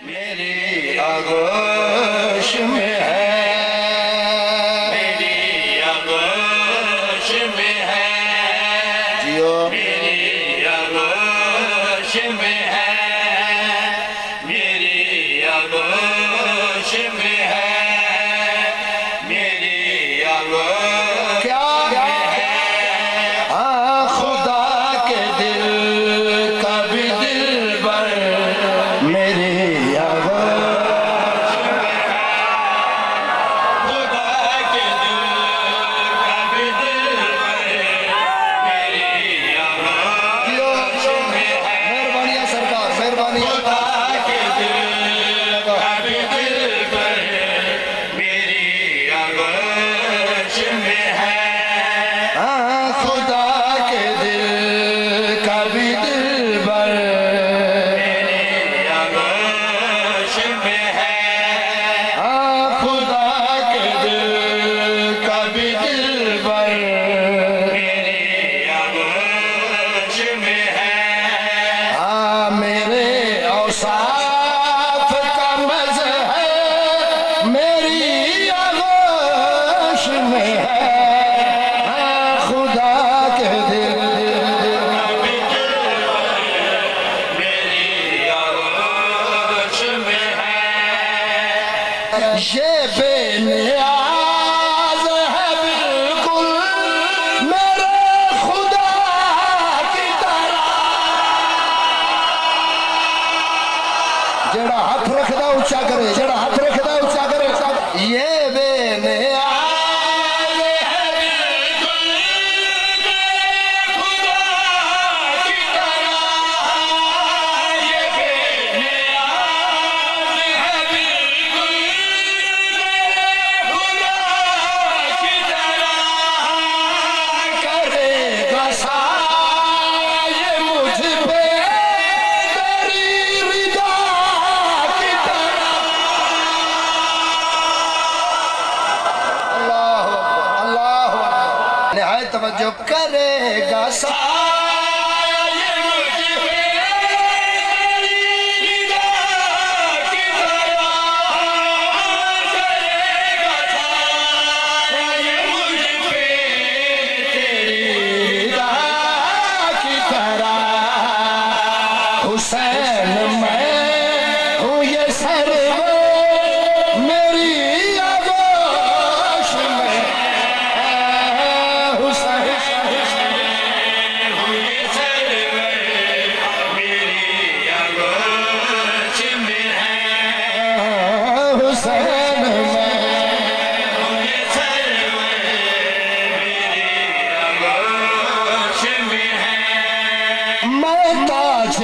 मेरी आगोश में है, मेरी आगोश में है, जियो मेरी आगोश में है, मेरी आगोश में है, मेरी आगोश क्या है। हाँ खुदा के दिल का भी दिल बर मेरी ये बेनियाज़ है बिल्कुल मेरे खुदा की तरह। जड़ा हाथ रखदा ऊंचा करे, जड़ा हाथ रखदा ऊंचा करे। ये बेनियाज़ तवज्जो करेगा हुसैन मैं हूँ ये सर मेरी आगोश में मैं ताज